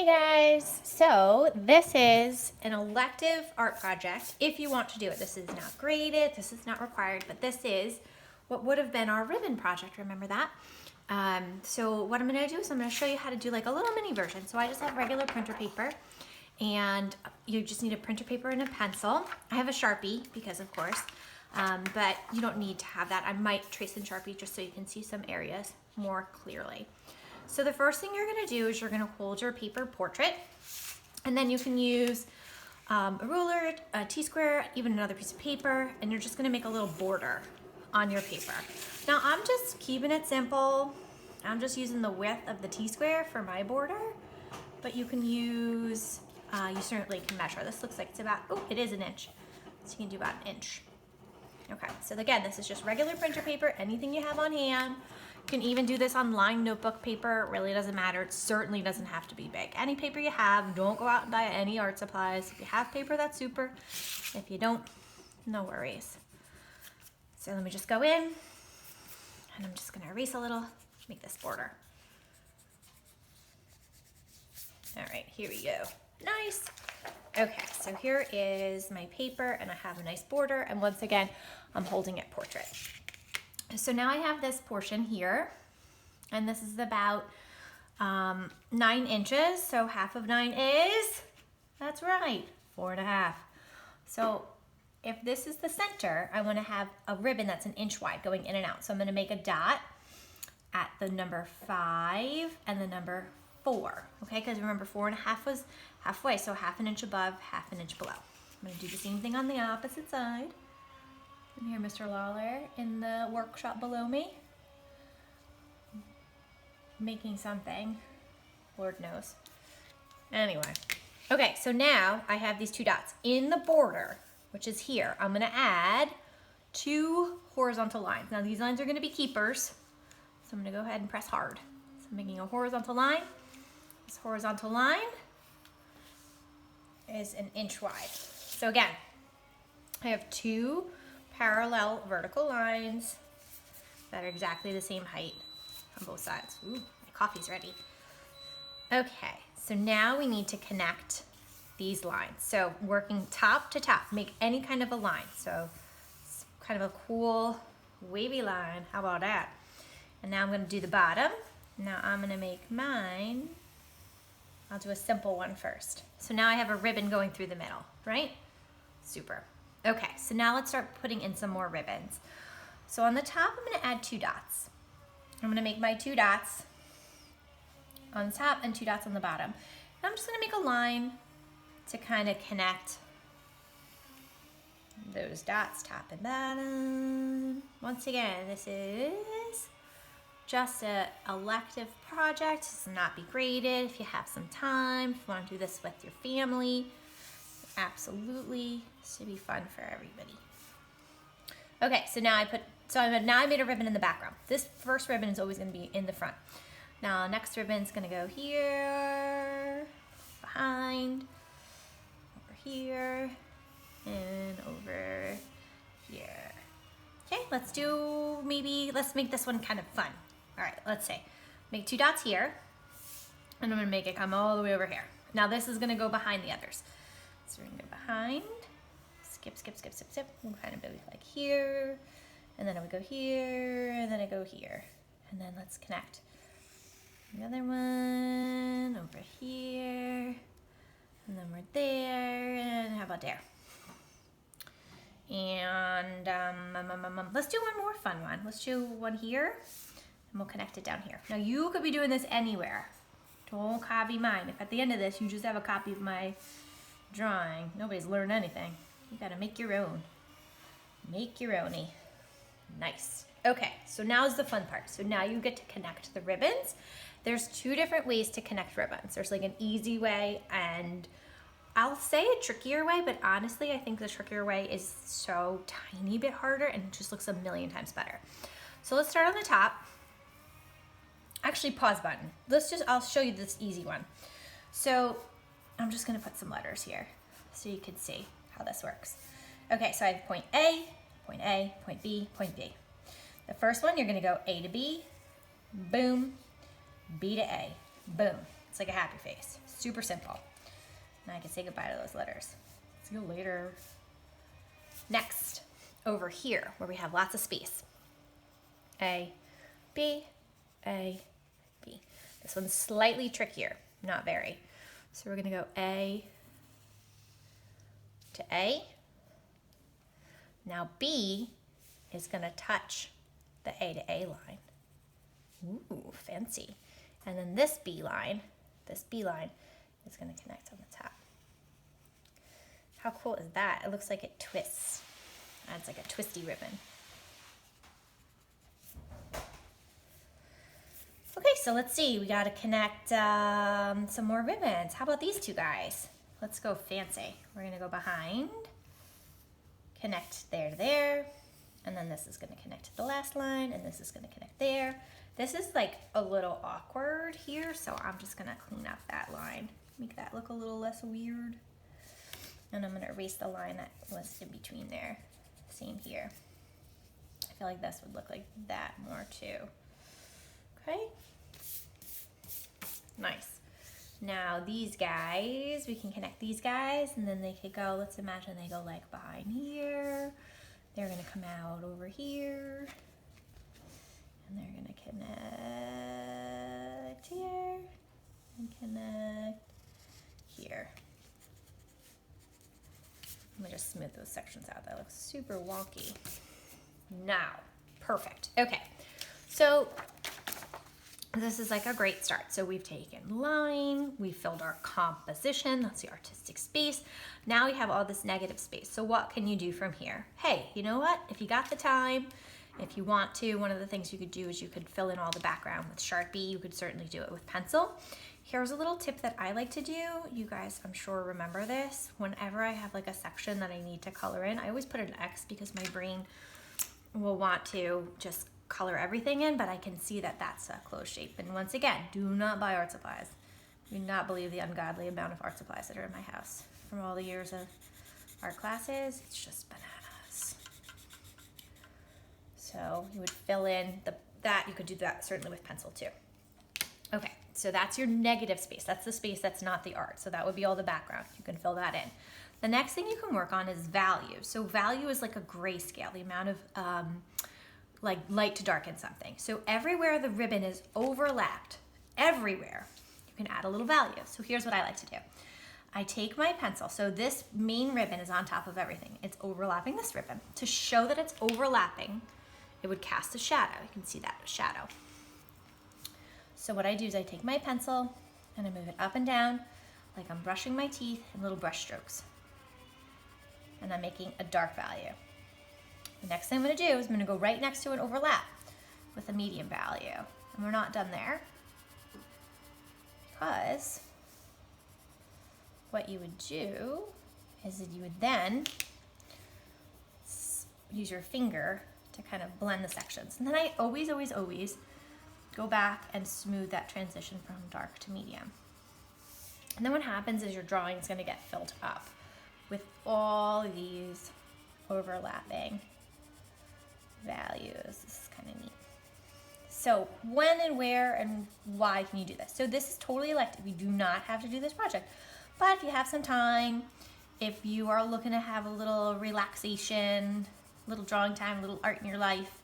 Hey guys, so this is an elective art project if you want to do it. This is not graded, this is not required, but this is what would have been our ribbon project, remember that? So what I'm gonna do is I'm gonna show you how to do like a little mini version. So I just have regular printer paper and you just need a printer paper and a pencil. I have a Sharpie because of course, but you don't need to have that. I might trace in Sharpie just so you can see some areas more clearly. So the first thing you're gonna do is you're gonna hold your paper portrait, and then you can use a ruler, a T-square, even another piece of paper, and you're just gonna make a little border on your paper. Now I'm just keeping it simple. I'm just using the width of the T-square for my border, but you can use, you certainly can measure. This looks like it's about, oh, it is an inch. So you can do about an inch. Okay, so again, this is just regular printer paper, anything you have on hand. You can even do this on lined notebook paper. It really doesn't matter. It certainly doesn't have to be big. Any paper you have, don't go out and buy any art supplies. If you have paper, that's super. If you don't, no worries. So let me just go in, and I'm just gonna erase a little, make this border. All right, here we go. Nice. Okay, so here is my paper, and I have a nice border, and once again, I'm holding it portrait. So now I have this portion here, and this is about 9 inches. So half of 9 is, that's right, 4.5. So if this is the center, I want to have a ribbon that's 1 inch wide going in and out. So I'm going to make a dot at the number 5 and the number 4. Okay, because remember 4.5 was halfway, so half an inch above, half an inch below. I'm going to do the same thing on the opposite side. And here, Mr. Lawler in the workshop below me, making something, Lord knows. Anyway, okay, so now I have these 2 dots. In the border, which is here, I'm gonna add 2 horizontal lines. Now these lines are gonna be keepers, so I'm gonna go ahead and press hard. So I'm making a horizontal line. This horizontal line is 1 inch wide. So again, I have 2 parallel vertical lines that are exactly the same height on both sides. Ooh, my coffee's ready. Okay, so now we need to connect these lines. So working top to top, make any kind of a line. So it's kind of a cool wavy line. How about that? And now I'm gonna do the bottom. Now I'm gonna make mine, I'll do a simple one first. So now I have a ribbon going through the middle, right? Super. Okay, so now let's start putting in some more ribbons. So on the top, I'm gonna add 2 dots. I'm gonna make my 2 dots on the top and 2 dots on the bottom. And I'm just gonna make a line to kind of connect those dots, top and bottom. Once again, this is just an elective project. This will not be graded. If you have some time, if you wanna do this with your family, absolutely, this should be fun for everybody. Okay, so now I made a ribbon in the background. This first ribbon is always going to be in the front. Now next ribbon's going to go here, behind, over here, and over here. Okay, let's make this one kind of fun. All right, let's say, make 2 dots here, and I'm going to make it come all the way over here. Now this is going to go behind the others. So we're gonna go behind, skip, skip, skip, skip, skip. We'll kind of go like here, and then I would go here, and then I go here. And then let's connect the other one over here, and then we're there, and how about there? And let's do one more fun one. Let's do one here, and we'll connect it down here. Now you could be doing this anywhere. Don't copy mine. If at the end of this you just have a copy of my drawing, nobody's learned anything. You gotta make your own. Make your ownie. Nice. Okay, so now's the fun part. So now you get to connect the ribbons. There's 2 different ways to connect ribbons. There's like an easy way and I'll say a trickier way, but honestly, I think the trickier way is so tiny bit harder and it just looks a million times better. So let's start on the top. Actually, pause button. I'll show you this easy one. So I'm just gonna put some letters here so you can see how this works. Okay, so I have point A, point A, point B, point B. The first one, you're gonna go A to B, boom, B to A, boom. It's like a happy face. Super simple. Now I can say goodbye to those letters. See you later. Next, over here where we have lots of space. A, B, A, B. This one's slightly trickier, not very. So we're gonna go A to A. Now B is gonna touch the A to A line. Ooh, fancy. And then this B line is gonna connect on the top. How cool is that? It looks like it twists. It's like a twisty ribbon. Okay, so let's see. We gotta connect some more ribbons. How about these two guys? Let's go fancy. We're gonna go behind, connect there to there, and then this is gonna connect to the last line, and this is gonna connect there. This is like a little awkward here, so I'm just gonna clean up that line. Make that look a little less weird. And I'm gonna erase the line that was in between there. Same here. I feel like this would look like that more too. Okay. Nice. Now these guys, we can connect these guys and then they could go, let's imagine they go like behind here. They're gonna come out over here. And they're gonna connect here and connect here. Let me just smooth those sections out. That looks super wonky. Now, perfect. Okay, so this is like a great start. So we've taken line, we filled our composition, that's the artistic space. Now we have all this negative space. So what can you do from here? Hey, you know what? If you got the time, if you want to, one of the things you could do is you could fill in all the background with Sharpie. You could certainly do it with pencil. Here's a little tip that I like to do. You guys, I'm sure, remember this. Whenever I have like a section that I need to color in, I always put an X because my brain will want to just color everything in, but I can see that that's a closed shape. And once again, do not buy art supplies. Do not believe the ungodly amount of art supplies that are in my house. From all the years of art classes, it's just bananas. So you would fill in that. You could do that certainly with pencil too. Okay, so that's your negative space. That's the space that's not the art. So that would be all the background. You can fill that in. The next thing you can work on is value. So value is like a grayscale, the amount of like light to darken something. So everywhere the ribbon is overlapped, everywhere, you can add a little value. So here's what I like to do. I take my pencil. So this main ribbon is on top of everything. It's overlapping this ribbon. To show that it's overlapping, it would cast a shadow. You can see that shadow. So what I do is I take my pencil and I move it up and down like I'm brushing my teeth in little brush strokes. And I'm making a dark value. The next thing I'm gonna do is I'm gonna go right next to an overlap with a medium value. And we're not done there because what you would do is that you would then use your finger to kind of blend the sections. And then I always go back and smooth that transition from dark to medium. And then what happens is your drawing is going to get filled up with all these overlapping values. This is kind of neat. So when and where and why can you do this? So this is totally elective. You do not have to do this project. But if you have some time, if you are looking to have a little relaxation, little drawing time, a little art in your life,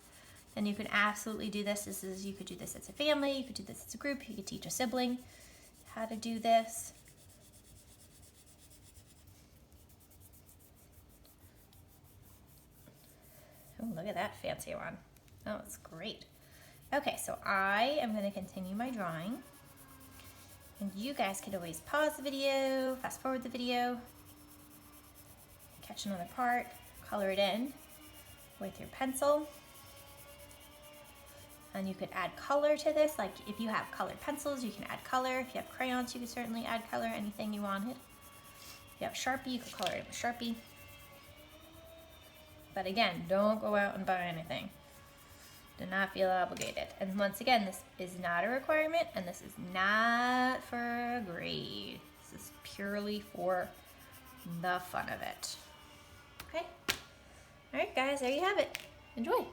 then you can absolutely do this. You could do this as a family, you could do this as a group, you could teach a sibling how to do this. Oh, look at that fancy one. Oh, it's great. Okay, so I am going to continue my drawing. And you guys could always pause the video, fast forward the video, catch another part, color it in with your pencil. And you could add color to this. Like if you have colored pencils, you can add color. If you have crayons, you could certainly add color, anything you wanted. If you have Sharpie, you could color it with Sharpie. But again, don't go out and buy anything. Do not feel obligated. And once again, this is not a requirement and this is not for a grade. This is purely for the fun of it. Okay? All right, guys, there you have it. Enjoy.